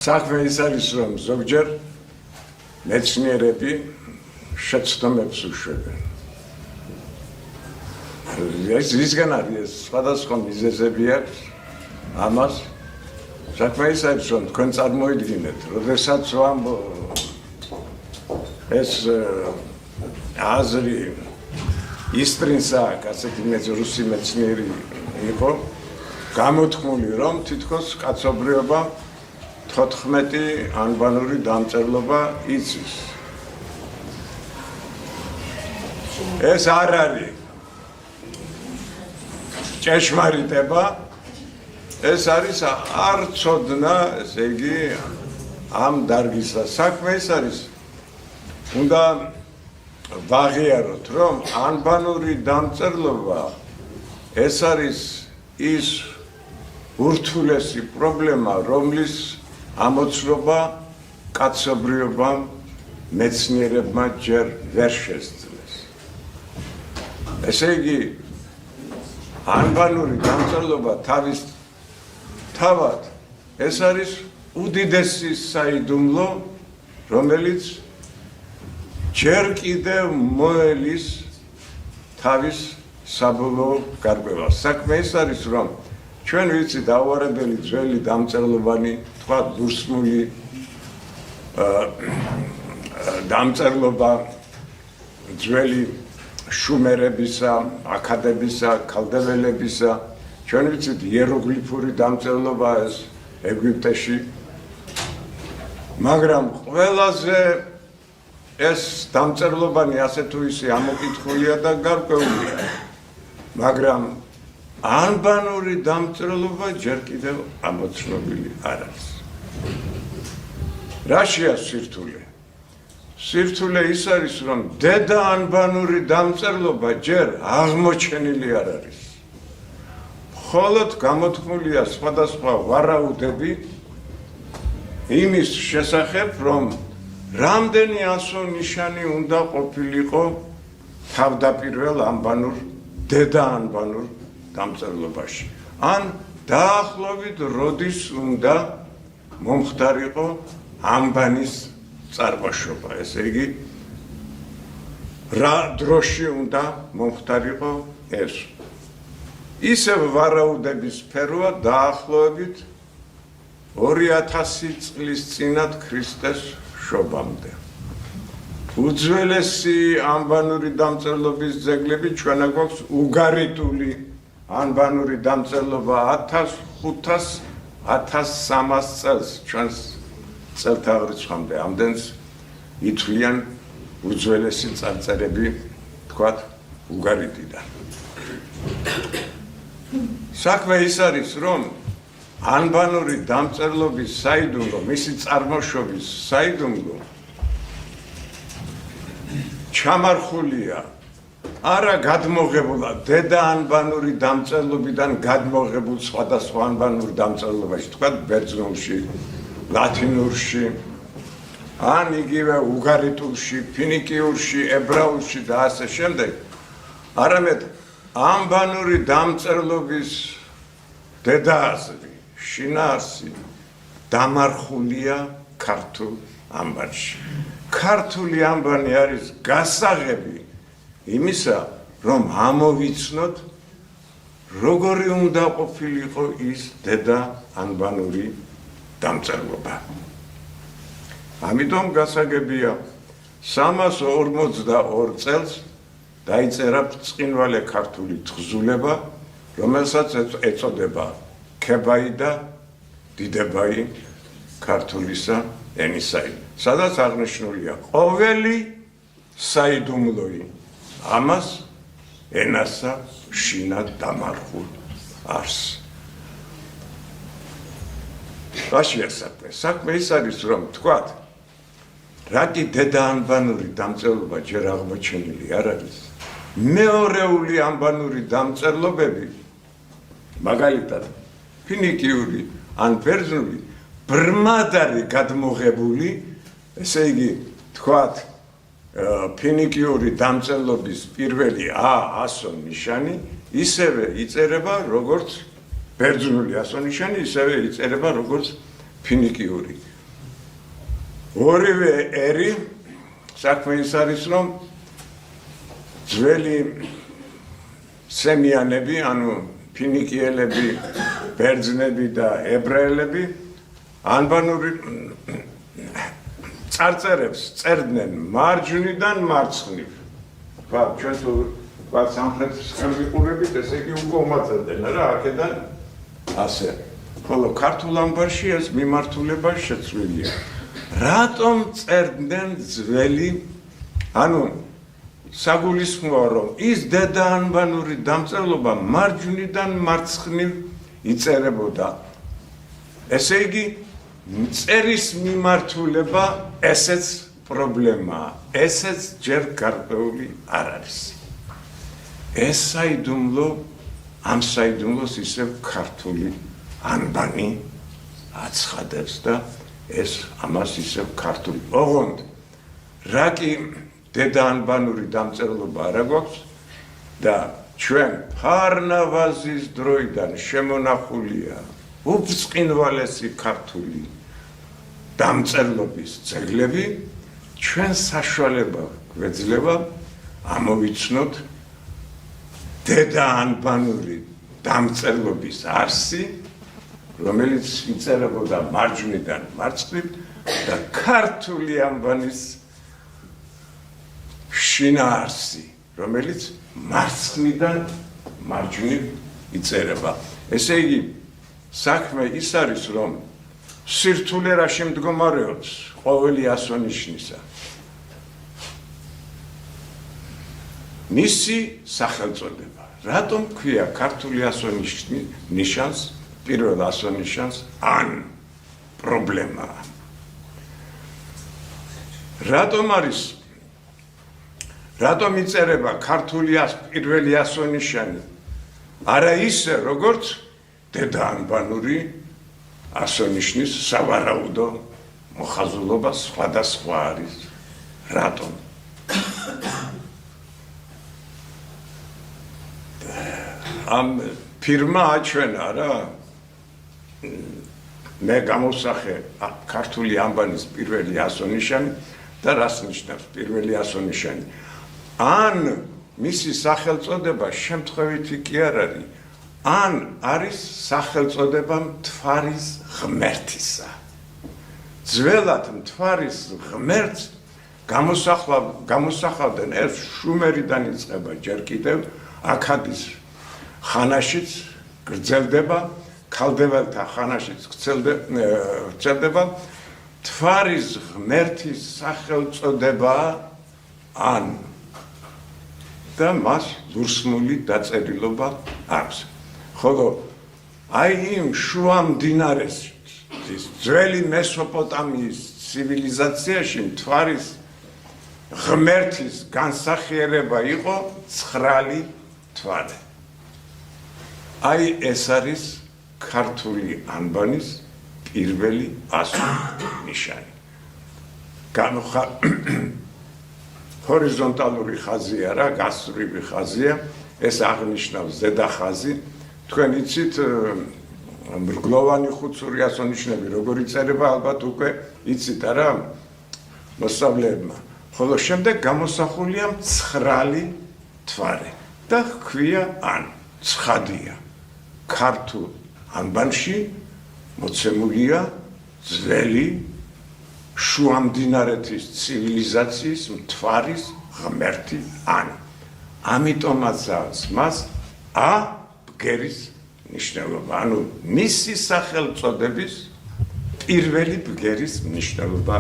საქმე ის არის, რომ ზოგჯერ მეცნიერები შეცდომებს უშვებენ. რისგან არის სხვადასხვა მიზეზები აქვს ამას. საქმე ის არის, რომ თქვენ წარმოიდგინეთ, როდესაც ეს აზრი ისტრინსაკ, ასეთი რუსი მეცნიერი იყო, გამოთქმული, რომ თითქოს კაცობრიობა 14 ანბანური დამწერლობა იცის. ეს არ არის ჭეშმარიტება, ეს არის არ ცოდნა, ესე იგი ამ დარგისა. საქმე ის არის, უნდა ვაღიაროთ, რომ ანბანური დამწერლობა ეს არის ის ურთულესი პრობლემა, რომლის ამოცნობა კაცობრიობამ მეცნიერებმა ჯერ ვერ შესძლეს. ესე იგი, ანბანური დამწერლობა თავად ეს არის უდიდესი საიდუმლო, რომელიც ჯერ კიდევ მოელის თავის საბოლოო გარკვევას. საქმე ის არის, რომ ჩვენ ვიცით დაუარებელი ძველი დამწერლობანი, თქვა ლურსმული დამწერლობა ძველი შუმერებისა, აქადებისა, ქალდეველებისა, ჩვენ ვიცით იეროგლიფური დამწერლობა ეს ეგვიპტეში, მაგრამ ყველაზე ეს დამწერლობანი ასე თუ ისე ამოკითხულია და გარკვეულია, მაგრამ ანბანური დამწერლობა ჯერ კიდევ ამოცნობილი არ არის. რაშია სირთულე? სირთულე ის არის, რომ დედა ანბანური დამწერლობა ჯერ აღმოჩენილი არ არის. მხოლოდ გამოთქმულია სხვადასხვა ვარაუდები იმის შესახებ, რომ რამდენი ასო-ნიშანი უნდა ყოფილიყო თავდაპირველ ანბანურ, დედა ანბანურ დამწერლობაში. ან დაახლოებით როდის უნდა მომხდარიყო ანბანის წარმოშობა, ესე იგი რა დროში უნდა მომხდარიყო ეს. ისევ ვარაუდების სფეროა დაახლოებით 2000 წლის წინათ ქრისტეს შობამდე. უძველესი ანბანური დამწერლობის ძეგლები ჩვენა გვაქვს უგარიტული ანბანური დამწერლობა 1500-1300 წელს ჩვენს წელთაღრიცხვამდე. ამდენს ითვლიან უძველესი წარწერები, თქვათ, უგარიტიდან. საქმე ის არის, რომ ანბანური დამწერლობის საიდუმლო, მისი წარმოშობის საიდუმლო ჩამარხულია არა გადმოღებულა დედა ანბანური დამწერლობიდან გადმოღებულ სხვადასხვა ანბანურ დამწერლობაში, თქვათ ბერძნულში, ლათინურში, ან იგივე უგარიტულში, ფინიკიურში, ებრაულში და ასე შემდეგ, არამედ ანბანური დამწერლობის დედააზრი, შინაარსი დამარხულია ქართულ ანბანში. ქართული ანბანი არის გასაღები იმისა, რომ ამოვიცნოთ, როგორი უნდა ყოფილიყო ის დედა ანბანური დამწერლობა. ამიტომ გასაგებია 342 წელს დაიწერა ბრწყინვალე ქართული თხზულება, რომელსაც ეწოდება ქებაი და დიდებაი ქართულისა ენისაი, სადაც აღნიშნულია ყოველი საიდუმლოი ამას ენასა შინად დამარხულ არსს. რაშია საქმე? საქმე ის არის, რომ თქვათ, რაკი დედა ანბანური დამწერლობა ჯერ აღმოჩენილი არ არის, მეორეული ანბანური დამწერლობები, მაგალითად, ფინიკიური ან ბერძნული, ბრმად არის გადმოღებული, ესე იგი, თქვათ, ფინიკიური დამწერლობის პირველი ასო-ნიშანი ისევე იწერება, როგორც ბერძნული ასო-ნიშანი, ისევე იწერება, როგორც ფინიკიური. ორივე ერი საქმე ის არის, რომ ძველი სემიანები, ანუ ფინიკიელები, ბერძნები და ებრაელები ანბანური წარწერებს წერდნენ მარჯვნიდან მარცხნივ. ჩვენ თუ სამხრეთის ხელმიყურებით, ესე იგი უკვე უმაწევდნენ რა, აქედან ასე. ხოლო ქართულ ამბარში ეს მიმართულება შეცვლილია. რატომ წერდნენ ძველი, ანუ საგულისხმოა, რომ ის დედაანბანური დამწერლობა მარჯვნიდან მარცხნივ იწერებოდა. ესე იგი, წერის მიმართულება ესეც პრობლემაა, ესეც ჯერ გარკვეული არ არის. ეს საიდუმლო, ამ საიდუმლოს ისევ ქართული ანბანი აცხადებს და ეს ამას ისევ ქართული. ოღონდ, რა კი დედაანბანური დამწერლობა არა გვაქვს და ჩვენ ფარნავაზის დროიდან შემონახულია უბწყინვალესი ქართული დამწერლობის ძეგლები, ჩვენ საშუალება გვეძლება ამოვიცნოთ დედაანბანური დამწერლობის არსი, რომელიც იწერებოდა მარჯვნიდან მარცხნივ და ქართული ანბანის შინაარსი, რომელიც მარცხნიდან მარჯვნივ იწერება. ესე იგი, საქმე ის არის, რომ სირთულე რაში მდგომარეობს ყოველი ასონიშნისა. მისი სახელწოდება. რატომ ქვია ქართული ასონიშნი ნიშანს, პირველ ასონიშანს ან პრობლემაა. რატომ იწერება ქართული პირველი ასონიშანი არა ისე, როგორც დედაანბანური ასონიშნის სავარაუდო მოხაზულობა სხვადასხვა არის. რატომ? ამ ფირმა აჩვენა რა, მე გამოსახე ქართული ანბანის პირველი ასონიშანი და რას ნიშნავს პირველი ასონიშანი. ან მისი სახელწოდება შემთხვევითი კი არ არის, ან არის სახელწოდება მთვარის ღმერთისა. ძველად მთვარის ღმერთს გამოსახავდნენ, ეს შუმერიდან იწყება ჯერ კიდევ, აქადის ხანაშიც გრძელდება, ქალდეველთა ხანაშიც გრძელდება, მთვარის ღმერთის სახელწოდება ან და მას ლურსმული დაწერილობა აქვს. ხოლო აი იმ შუა მდინარეს ძველი მესოპოტამიის ცივილიზაციაში მთვარის ღმერთის განსახიერება იყო ცხრალი მთვარე. აი ეს არის ქართული ანბანის პირველი ასონიშანი. ჰორიზონტალური ხაზია რა, გასწვრივი ხაზია, ეს აღნიშნავს ზედა ხაზი. თქვენ იცით მრგლოვანი ხუთსური ასონიშნები როგორ იწერება, ალბათ უკვე იცით არა მოსწავლეებმა. ხოლო შემდეგ გამოსახულია ცხრალი მთვარე და ჰქვია ან ცხადია. ქართულ ანბანში მოცემულია ძველი შუამდინარეთის ცივილიზაციის მთვარის ღმერთი ან. ამიტომაც აქვს მას ა ბგერის მნიშვნელობა, ანუ მისი სახელწოდების პირველი ბგერის მნიშვნელობა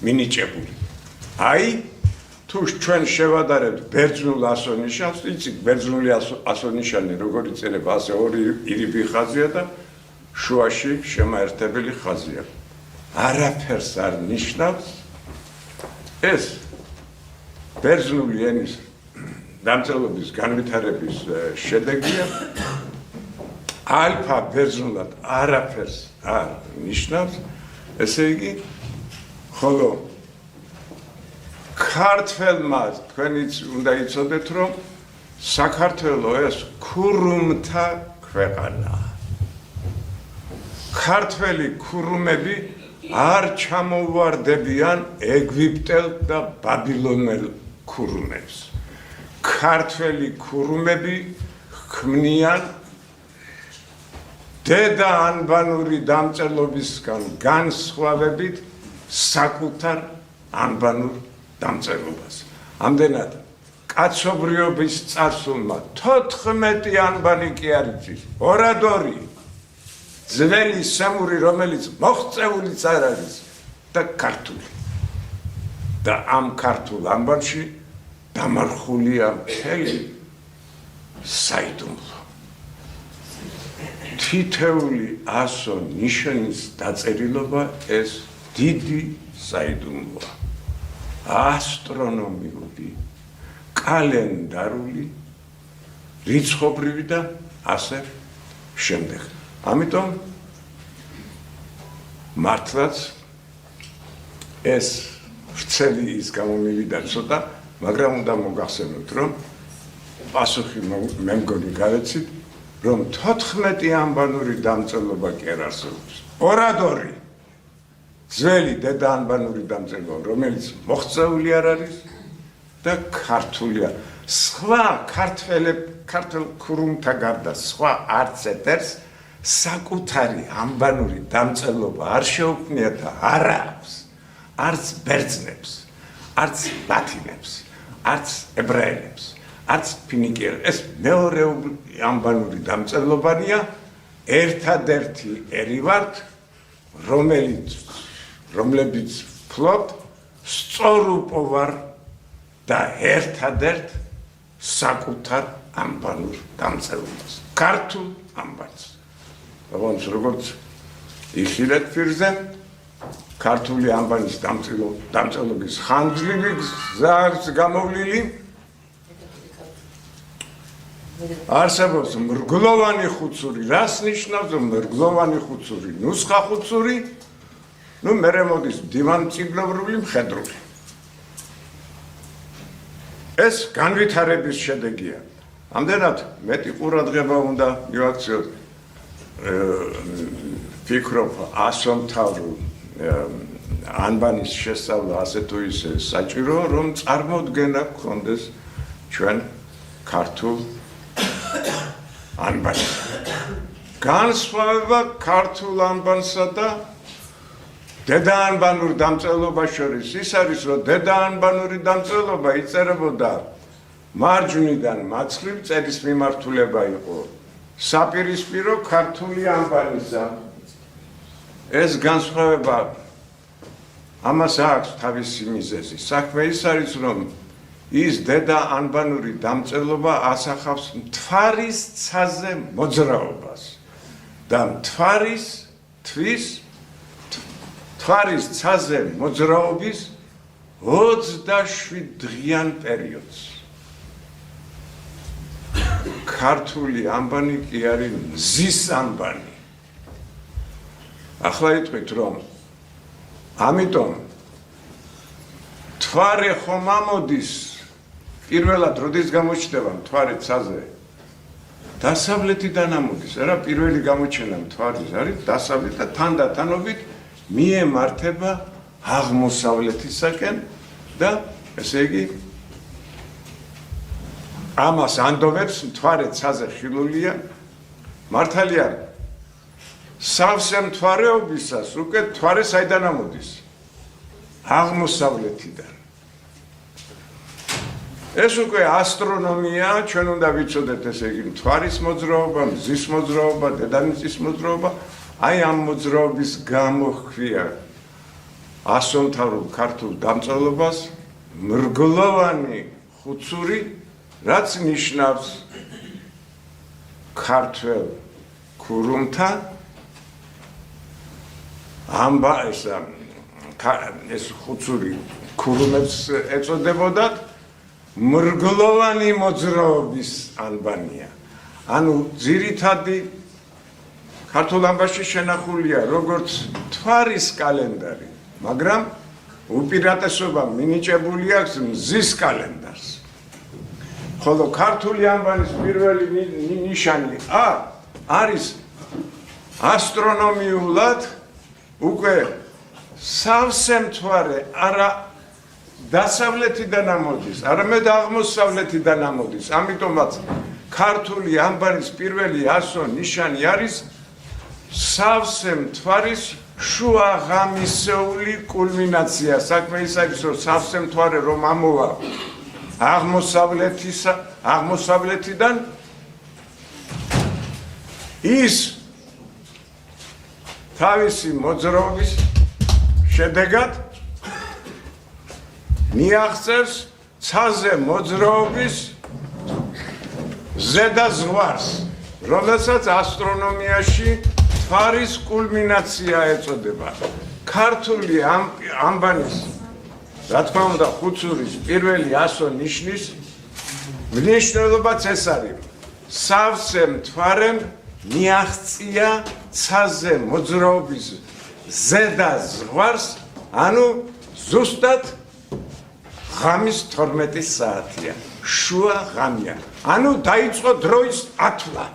მინიჭებული. აი, თუ ჩვენ შევადარებთ ბერძნულ ასონიშანს, იცით, ბერძნული ასონიშანი როგორ იწერება, ასე ორი ირიბი ხაზია და შუაში შემაერთებელი ხაზია. არაფერს არ ნიშნავს ეს ბერძნული ენის დამწერლობის განვითარების შედეგია. ალფა ბერძნულად არაფერს არ ნიშნავს, ესე იგი, ხოლო ქართველმა თქვენიც უნდა იცოდეთ, რომ საქართველო ეს ქურუმთა ქვეყანაა. ქართველი ქურუმები არ ჩამოვარდებიან ეგვიპტელ და ბაბილონელ ქურუმებს. ქართველი ქურუმები ქმნიან დედა ანბანური დამწერლობისგან განსხვავებით საკუთარ ანბანურ დამწერლობას. ამდენად კაცობრიობის წარსულმა 14 ანბანი კი არ იცის. ორადორი ძველი სამური, რომელიც მოღწეულიც არ არის და ქართული. და ამ ქართულ ანბანში დამარხულია მთელი საიდუმლო. თითეული 100 ნიშნის დაწერილობა ეს დიდი საიდუმლოა. ასტრონომიული, კალენდარული, რიცხობრივი და ასე შემდეგ. ამიტომ მართლაც ეს ვრცელი ის გამომივიდა ცოტა, მაგრამ უნდა მოგახსენოთ, რომ პასუხი მე მგონი გავეცით, რომ 14 ანბანური დამწერლობა კი არ არსებობს. ორადორი ძველი დედა ანბანური დამწერლობა, რომელიც მოღწეული არ არის და ქართულია. სხვა ქართულ ქურუმთა გარდა სხვა არც ეთერს საკუთარი ანბანური დამწერლობა არ შეუქმნია და არ აქვს. არც ბერძნებს, არც ლათინებს, არც ებრაელებს, არც ფინიკიელებს. ეს მეორე ანბანური დამწერლობანია, ერთადერთი ერი ვართ, რომლებიც ფლობთ სწორუპოვარ და ერთადერთ საკუთარ ანბანურ დამწერლობას. ქართულ ანბანს. როგორც იხილეთ ფირზე, ქართული ანბანის დამწერლობის ხანგრძლივი გზაა გამოვლილი. არსებობს მრგლოვანი ხუცური. რას ნიშნავს მრგლოვანი ხუცური? ნუსხა ხუცური, მერე მოდის მდივანწიგნობრული, მხედრული. ეს განვითარების შედეგია. ამდენად მეტი ყურადღება უნდა მივაქციოთ. ფიქრობ ასომთავრულ ანბანის შესწავლა ასე თუ ისე საჭიროა, რომ წარმოდგენა გქონდეს ჩვენ ქართულ ანბანს. განსხვავება ქართულ ანბანსა და დედა ანბანურ დამწერლობას შორის ის არის, რომ დედა ანბანური დამწერლობა იწერებოდა მარჯვნიდან მაცხლივ წერის მიმართულება იყო საპირისპირო ქართული ანბანისა. ეს განსხვავება ამას აქვს თავისი მიზეზი. საქმე ის არის, რომ ის დედა ანბანური დამწერლობა ასახავს მთვარის ცაზე მოძრაობას და მთვარის ცაზე მოძრაობის 27 დღიან პერიოდს. ქართული ანბანი კი არის მზის ანბანი. ახლა იტყვით, რომ ამიტომ მთვარე ხომ ამოდის პირველად როდის გამოჩნდება მთვარე ცაზე? დასავლეთიდან ამოდის. არა, პირველი გამოჩენა მთვარის არის დასავლეთ და თანდათანობით მიემართება აღმოსავლეთისაკენ და ესე იგი ამას ანდოვებს მთვარე ცაზე ხილულია. მართალია სავსე მთვარეობისას უკვე მთვარე საიდან ამოდის? აღმოსავლეთიდან. ეს უკვე ასტრონომია, ჩვენ უნდა ვიცოდეთ ესე იგი მთვარის მოძრაობა, მზის მოძრაობა, დედამიწის მოძრაობა. აი ამ მოძრაობის გამო ჰქვია ასომთავრულ ქართულ დამწერლობას მრგლოვანი ხუცური, რაც ნიშნავს ქართველ ქურუმთა ეს ხუცური ქურუმებს ეწოდებოდათ მრგლოვანი მოძრაობის ანბანია. ანუ ძირითადი ქართულ ანბანში შენახულია როგორც მთვარის კალენდარი, მაგრამ უპირატესობა მინიჭებული აქვს მზის კალენდარს. ხოლო ქართული ანბანის პირველი ნიშანი არის ასტრონომიულად უკვე სავსე მთვარე არა დასავლეთიდან ამოდის, არამედ აღმოსავლეთიდან ამოდის. ამიტომაც ქართული ამბანის პირველი ასო ნიშანი არის სავსე მთვარის შუაღამისეული კულმინაცია. საქმე ის არის, რომ სავსე მთვარე რომ ამოვა აღმოსავლეთიდან ის თავისი მოძრაობის შედეგად მიაღწევს ცაზე მოძრაობის ზედა ზღვარს, რომელსაც ასტრონომიაში მთვარის კულმინაცია ეწოდება. ქართული ამბანის, რა თქმა უნდა, ხუცურის პირველი ასო ნიშნის მნიშვნელობაც ეს არის. სავსე მთვარემ მიაღწია ცაზე მოძრაობის ზედა ზღვარს, ანუ ზუსტად ღამის 12 საათია, შუა ღამია. ანუ დაიწყო დროის ათვლა.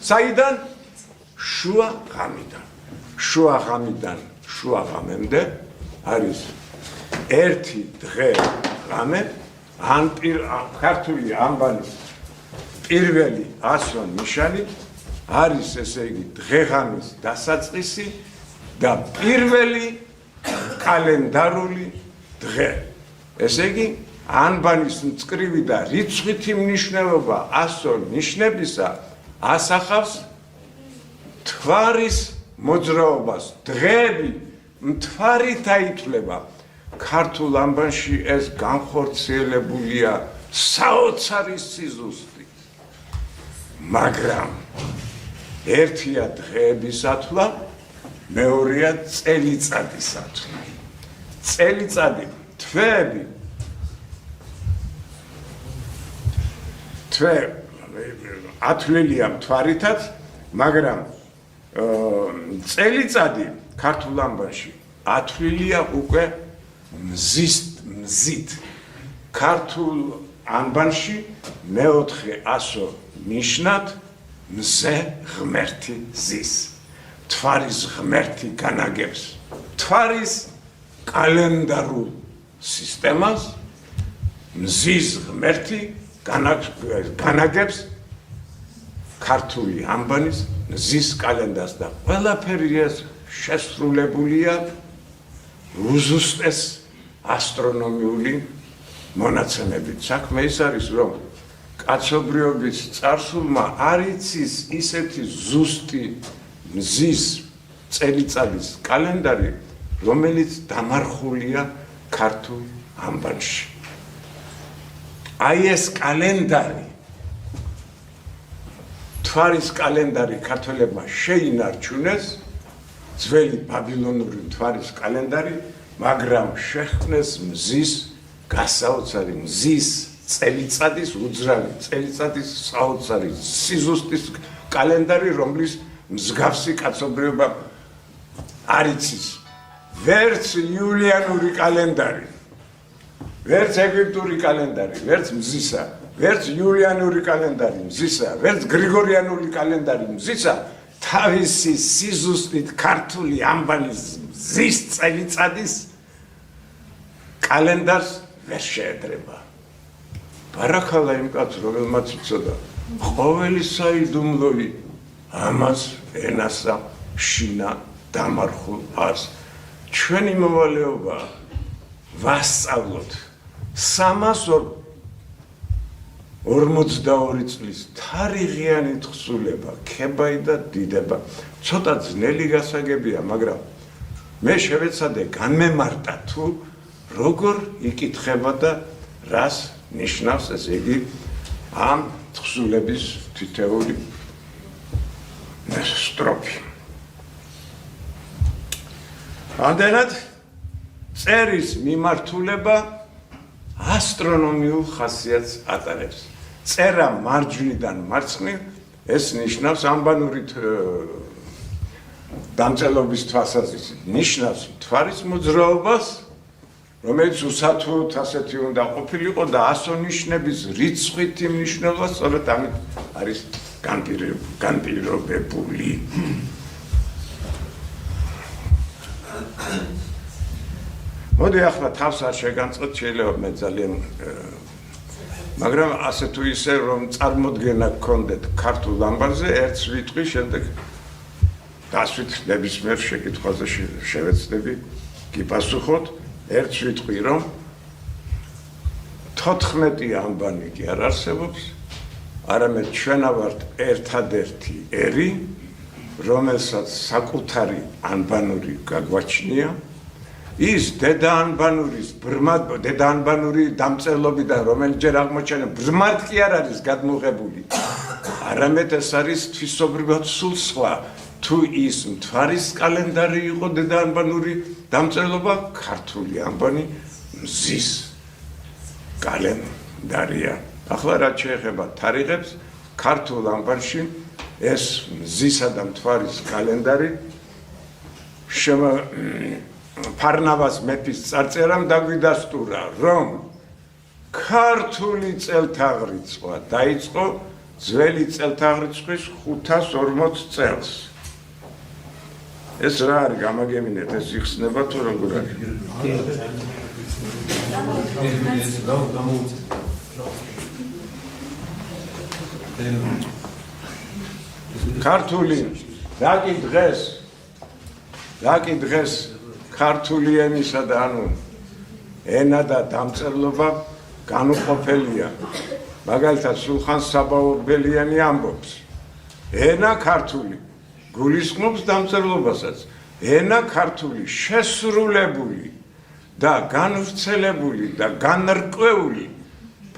საიდან? შუა ღამიდან. შუა ღამიდან შუა ღამემდე არის ერთი დღე ღამე, ან ქართული ამბანის პირველი ასო ნიშანი არის, ესე იგი, დღე-ღამის დასაწყისი და პირველი კალენდარული დღე. ესე იგი, ანბანის მწკრივი და რიცხვითი მნიშვნელობა ასო ნიშნებისა ასახავს მთვარის მოძრაობას. დღეები მთვარით აითვლება. ქართულ ამბანში ეს განხორციელებულია საოცარი სიზუსტით. მაგრამ ერთია დღეების ათვლა, მეორეა წელიწადის ათვლა. წელიწადი, თვეები, ათვლილია მთვარითაც, მაგრამ წელიწადი ქართულ ამბანში ათვლილია უკვე მზით. ქართულ ამბანში მეოთხე ასო ნიშნად მზე ღმერთი ზის. მთვარის ღმერთი განაგებს მთვარის კალენდარულ სისტემას, მზის ღმერთი განაგებს ქართული ამბანის მზის კალენდარს და ყველაფერი ეს შესრულებულია უზუსტეს ასტრონომიული მონაცემებით. საქმე ის არის, რომ კაცობრიობის წარსულმა არ იცის ისეთი ზუსტი მზის წელიწადის კალენდარი, რომელიც დამარხულია ქართულ ამბანში. აი ეს კალენდარი, მთვარის კალენდარი ქართველებმა შეინარჩუნეს, ძველი ბაბილონური მთვარის კალენდარი, მაგრამ შეხვნეს მზის გასაოცარი, მზის წელიწადის უძრავი, წელიწადის საოცარი სიზუსტის კალენდარი, რომლის მსგავსი კაცობრიობა არ იცის. ვერც იულიანური კალენდარი, ვერც ეგვიპტური კალენდარი, ვერც მზისა, ვერც იულიანური კალენდარი მზისა, ვერც გრიგორიანული კალენდარი მზისა, თავისი სიზუსტით ქართული ამბანის მზის წელიწადის კალენდარს ვერ შეედრება. ბარაქალა იმ კაცს, რომელმაც იცოდა ყოველი საიდუმლოი ამას ენასა შინა დამარხულ ars. ჩვენი მოვალეობა ვასწავლოთ 342 წლის თარიღიანი თხზულება, ქებაი და დიდება. ცოტა ძნელი გასაგებია, მაგრამ მე შევეცადე განმემარტა თუ როგორ იკითხება და რას ნიშნავს, ესე იგი, ამ თხზულების თითეული სტროფი. ამდენად წერის მიმართულება ასტრონომიულ ხასიათს ატარებს. წერა მარჯვნიდან მარცხნივ ეს ნიშნავს ამბანური დამწერლობის თვალსაზრისით, ნიშნავს მთვარის მოძრაობას, რომელიც უსათუოდ ასეთი უნდა ყოფილიყო და ასო ნიშნების რიცხვითი მნიშვნელობა სწორედ ამით არის განპირობებული. მოდი ახლა თავს არ შეგანწყოთ, შეიძლება მე ძალიან მაგრამ ასე თუ ისე რომ წარმოდგენა გქონდეთ ქართულ ამბაზე, ერთ სვიტყვი შემდეგ დასვით ნებისმიერ შეკითხვაზე შევეცდები გიპასუხოთ, ერთ სვიტყვი რომ 14 ამბანი კი არ არსებობს, არამედ ჩვენა ვართ ერთადერთი ერი, რომელსაც საკუთარი ანბანური გაგვაჩნია, ის დედა ანბანური დამწერლობიდან რომელჯერ აღმოჩენა ბრმად კი არ არის გადმოღებული, არამედ ეს არის თვისობრივად სულ სხვა. თუ ის მთვარის კალენდარი იყო დედა ანბანური დამწერლობა, ქართული ანბანი მზის კალენდარია. ახლა რაც შეეხება თარიღებს, ქართულ ანბანში ეს მზისა და მთვარის კალენდარი ფარნავაზ მეფის წარწერამ დაგვიდასტურა, რომ ქართული წელთაღრიცხვა დაიწყო ძველი წელთაღრიცხვის 540 წელს. ეს რა არის გამაგემინეთ, ეს იხსნება თუ როგორ არის? ქართული რაკი დღეს ქართული ენისა და ანუ ენა და დამწერლობა განუყოფელია. მაგალითად სულხან საბაურბელიანი ამბობს, ენა ქართული გულისხმობს დამწერლობასაც, ენა ქართული შესრულებული და განვრცელებული და განრკვეული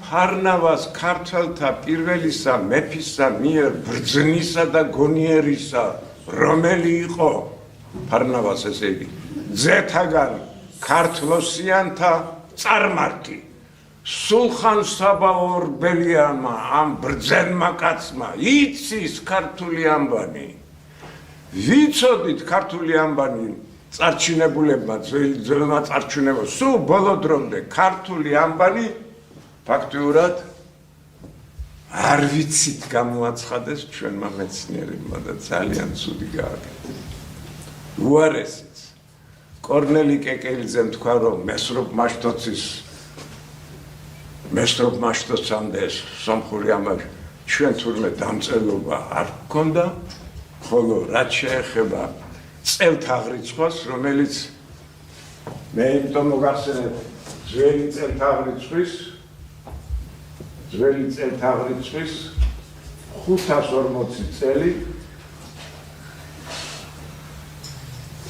ფარნავაზ ქართველთა პირველისა მეფისა მიერ ბრძნისა და გონიერისა, რომელი იყო ფარნავაზ, ესე იგი ძეთაგან ქართლოსიანთა წარმართი, სულხან საბაურბელიანმა ამ ბრძენმა კაცმა იცის ქართული ამბანი. ვიცოდით ქართული ამბანი წარჩინებულებმა, ძველმა წარჩინებულმა, სულ ბოლო დრომდე ქართული ამბანი ფაქტიურად არ ვიცით გამოაცხადეს ჩვენმა მეცნიერებმა და ძალიან ცუდი გააკეთა. უარესიც კორნელი კეკელიძემ თქვა, რომ მესროპ მაშტოცამდე ეს სომხური ამბები ჩვენ თურმე დამწერლობა არ გქონდა, ხოლო რაც შეეხება წელთაღრიცხვას, რომელიც მე იმიტომ მოგახსენებ ძველი წელთაღრიცხვის 540 წელი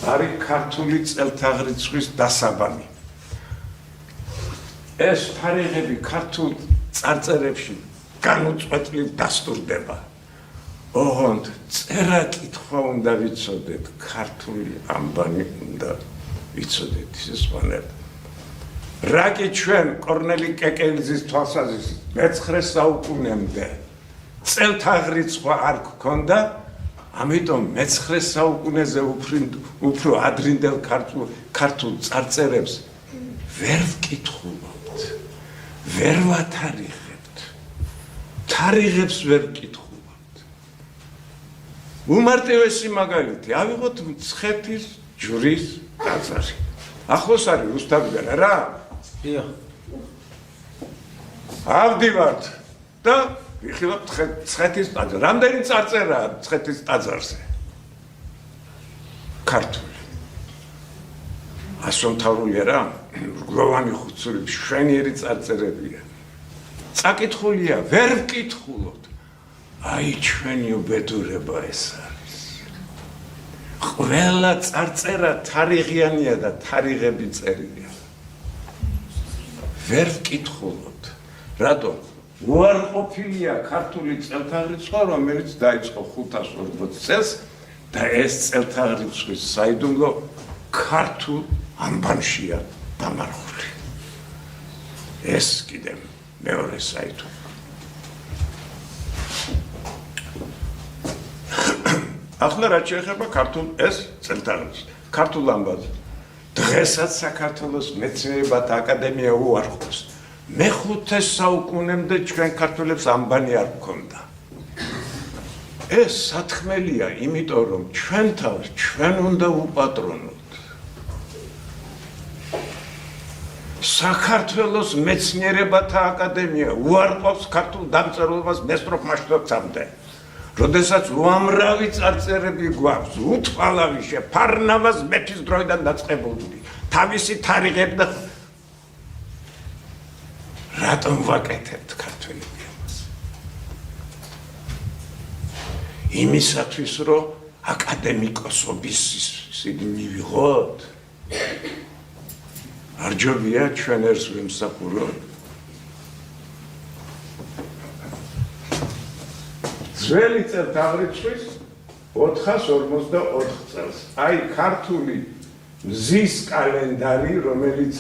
არის ქართული წელთაღრიცხვის დასაბამი. ეს თარიღები ქართულ წარწერებში განუწყვეტლივ დასტურდება. ოღონდ წერა-კითხვა უნდა ვიცოდეთ, ქართული ამბანი უნდა ვიცოდეთ, ისე სხვანაირად. რა კი ჩვენ კორნელი კეკელიძის თვალსაზრისით მე-9 საუკუნემდე წელთაღრიცხვა არ გქონდა, ამიტომ მე-9 საუკუნეზე უფრო ადრინდელ ქართულ წარწერებს ვერ ვკითხულობთ, ვერ ვათარიღებთ, თარიღებს ვერ ვკითხულობთ. უმარტივესი მაგალითი, ავიღოთ მცხეთის ჯვრის ტაძარი. ახლოს არის რუსთავიდან რა? ავდივართ და ვიხილავთ მცხეთის ტაძარი. რამდენი წარწერაა მცხეთის ტაძარზე? ქართული. ასომთავრულია რა? რგლოვანი ხუცური მშვენიერი წარწერებია. წაკითხულია, ვერ ვკითხულობთ. აი ჩვენი უბედურება ეს არის. ყველა წარწერა თარიღიანია და თარიღები წერილია. ვერ ვკითხულობთ. რატომ? უარყოფილია ქართული წელთაღრიცხვა, რომელიც დაიწყო 540 წელს და ეს წელთაღრიცხვის საიდუმლო ქართულ ამბანშია დამარხული. ეს კიდევ მეორე საიდუმლო. ახლა რაც შეეხება ქართულ ეს წელთაღრიცხვას, ქართულ ამბაზე. დღესაც საქართველოს მეცნიერებათა აკადემია უარყოფს. მე-5 საუკუნემდე ჩვენ ქართველებს ამბანი არ გქონდა. ეს სათხმელია, იმიტომ რომ ჩვენ თავს ჩვენ უნდა ვუპატრონოთ. საქართველოს მეცნიერებათა აკადემია უარყოფს ქართულ დამწერლობას მესტროფ მასშტაბამდე. როდესაც უამრავი წარწერები გვაქვს, უთვალავიშე ფარნავაზ მეფის დროიდან დაწყებული, თავისი თარიღები და რატომ ვაკეთებთ ქართველები ამას? იმისათვის, რომ აკადემიკოსობის ისინი მივიღოთ. არ ჯობია ჩვენ ერთს ვიმსახუროთ. ძველი წელთაღრიცხვის 454 წელს. აი ქართული მზის კალენდარი, რომელიც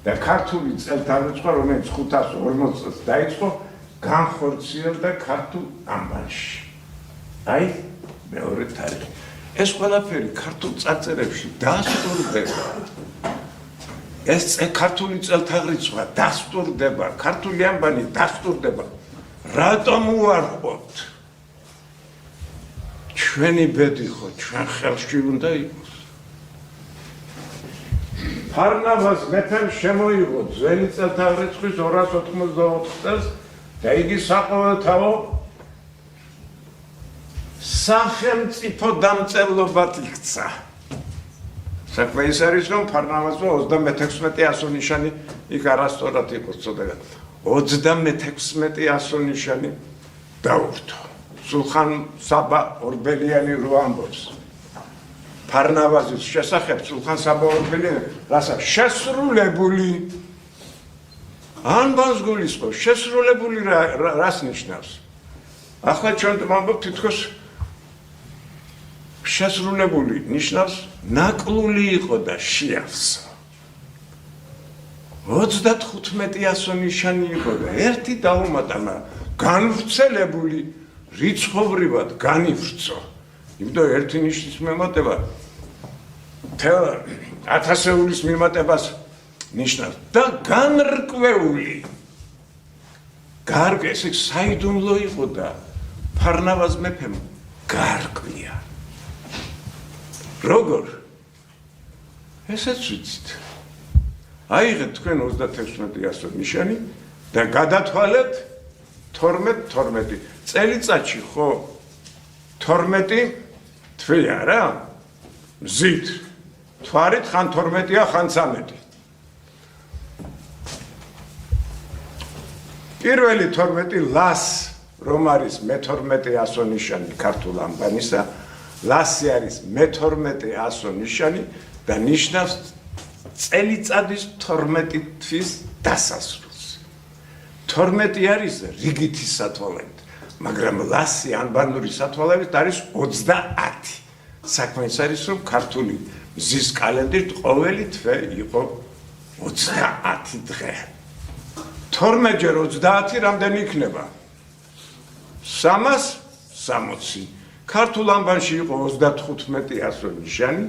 და ქართული წელთაღრიცხვა, რომელიც 540 წელს დაიწყო, განხორციელდა ქართულ ამბანში. აი მეორე თარიღი. ეს ყველაფერი ქართულ წარწერებში დასტურდება. ეს ქართული წელთაღრიცხვა დასტურდება, ქართული ამბანი დასტურდება. რატომ უარყოფთ? ჩვენი ბედი ხო ჩვენ ხელში უნდა იყოს. ფარნავაზ მეფემ შემოიღო ძველი წელთაღრიცხვის 284 წელს და იგი საყოველთაო სახელმწიფო დამწერლობად იქცა. საქმე ის არის, რომ ფარნავაზმა 36 ასონიშანი იქ არასწორად იყო წოდება. 36 ასონიშანი დაურთო. სულხან საბა ორბელიანი რო ამბობს. ფარნავაზის შესახებ სულხან საბა ორბელიანი რასაც შესრულებული ანბანს გულისხმობს, შესრულებული რას ნიშნავს? ახლა ჩვენ ვამბობთ თითქოს შესრულებული ნიშნავს ნაკლული იყო და შეავსო. 35 ასონიშანი იყო და ერთი დაუმატა, განვრცელებული რიცხობრივად განივრცო. იმიტომ ერთი ნიშნის მემატება თელ 1000-ეულის მიმატებას ნიშნავს და განრკვეული. გარკვე ესე საიდუმლო იყო და ფარნავაზ მეფემ გარკვია. როგორ? ესეც ვიცით. აიღეთ თქვენ 36 ასონიშანი და გადათვალეთ 12 წელიწადში ხო 12 თვეა რა? მზით თვარით ხან 12-ია ხან 13. პირველი 12 ლას რომ არის მე-12 ასონიშანი ქართულ ამბანისა, ლასი არის მე-12 ასონიშანი და ნიშნავს წელიწადის 12 თვის დასასრულს. 12 არის რიგითი სათვალებით, მაგრამ ლასი ანბანური სათვალებით არის 30. საქმე ის არის, რომ ქართული მზის კალენდრით ყოველი თვე იყო 30 დღე. 12 ჯერ 30 რამდენი იქნება? 360. ქართულ ამბანში იყო 35 ასონიშანი.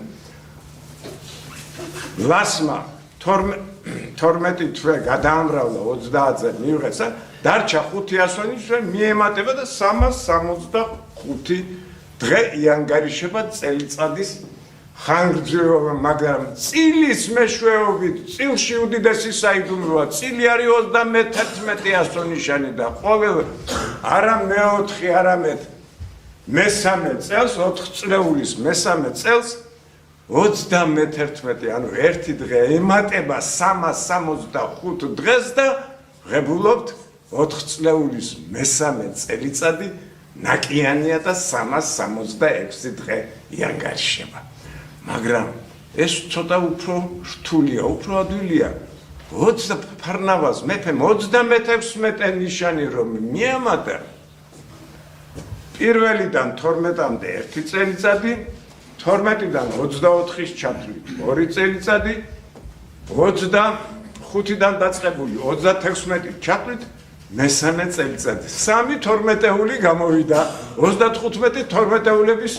ლასმა 12 თვე გადაამრავლა 30-ზე მიიღეცა, დარჩა 5 ასონიშანი მიემატება და 365 დღე იანგარიშება წელიწადის ხანგრძლივობა, მაგრამ წილის მეშვეობით, წილში უდიდესი საიდუმლოა, წილი არის 31 ასონიშანი და ყოველ არა მე-4, არამედ მე-3 წელს, 4 წლეულის მე-3 წელს 31, ანუ ერთი დღე ემატება 365 დღეს და ღებულობთ 4 წლეულის მე-3 წელიწადი ნაკიანია და 366 დღე იანგარიშება. მაგრამ ეს ცოტა უფრო რთულია, უფრო ადვილია. ფარნავაზ მეფემ 36 ნიშანი რომ მიამატა, პირველიდან 12-მდე ერთი წელიწადი, 12-დან 24-ის ჩათვლით 2 წელიწადი, 25-დან დაწყებული 36 ჩათვლით მე-3 წელიწადი. 3-12 გამოვიდა, 35 12-ების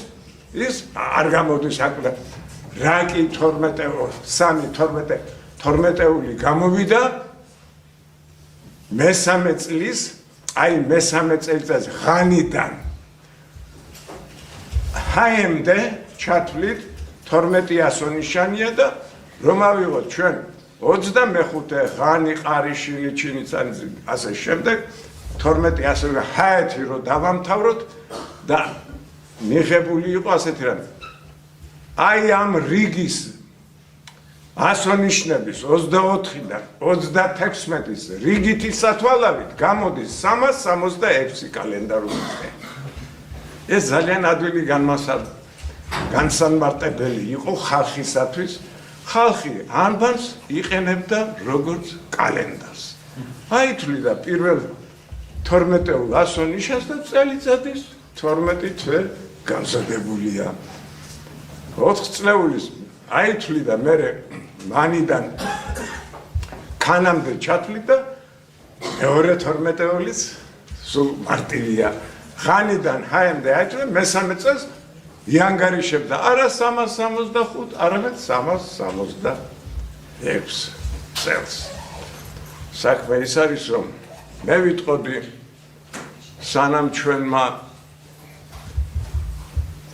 ის არ გამოდის აკვირა. რა კი 3-12 გამოვიდა მე-3 წლის, აი მე-3 წელიწადს ღანიდან ჰაემდე ჩათვლით 12 ასონიშანია და რომ ავიღოთ ჩვენ 25 ღანი, ყარიში, ჩინიცანი, ასე შემდეგ 12 ასევე ჰაეთი რო დავამთავროთ და მიღებული იყო ასეთი რამე. აი ამ რიგის ასონიშნების 24-დან 36-ის რიგითი სათვალავით გამოდის 366 კალენდარული დღე. ეს ძალიან ადვილი განსამარტებელი იყო ხალხისათვის. ხალხი ანბანს იყენებდა როგორც კალენდარს. აითვლიდა პირველ 12-ულ ასონიშნას და წელიწადის 12 თვე განსადებულია. 4 წლეულის აითვლიდა მე მანიდან ქანამდე ჩათვლიდა მეორე 12-ულიც სულ მარტივია. ღანიდან ჰაემდე აითვლიდა მესამე წელს იანგარიშებდა არა 365, არამედ 366 წელს. საქმე ის არის, რომ მე ვიტყოდი სანამ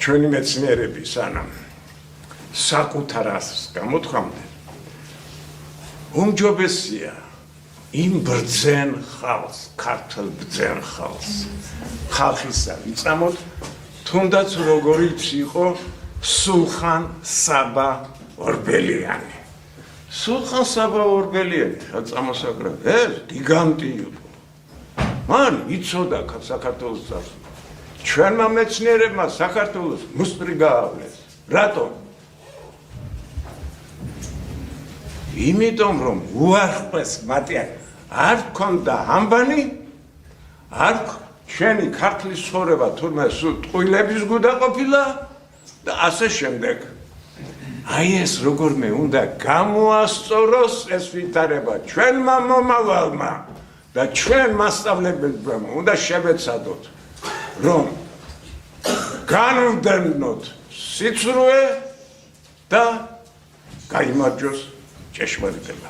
ჩვენი მეცნიერები სანამ საკუთარ ასს გამოთქვამდნენ, უმჯობესია იმ ბრძენ ხალხს, ქართულ ბრძენ ხალხს, ხალხისა ვიწამოთ, თუნდაც როგორიც იყო სულხან საბა ორბელიანი. სულხან საბა ორბელიანი, წამოსაგრა, ეს გიგანტი იყო. მან იცოდა საქართველოს წარს. ჩვენმა მეცნიერებმა საქართველოს მუსტრი გაავლეს. რატომ? იმიტომ რომ უარყვეს მათი არ ჰქონდა ამბანი, არ ჩვენი ქართლის ცხოვრება თურმე სულ ტყუილების გუდა ყოფილა და ასე შემდეგ. აი ეს როგორმე უნდა გამოასწოროს ეს ვითარება ჩვენმა მომავალმა და ჩვენ მასწავლებლებმა უნდა შევეცადოთ, რომ განვდევნოთ სიცრუე და გაიმარჯვოს ჭეშმარიტება.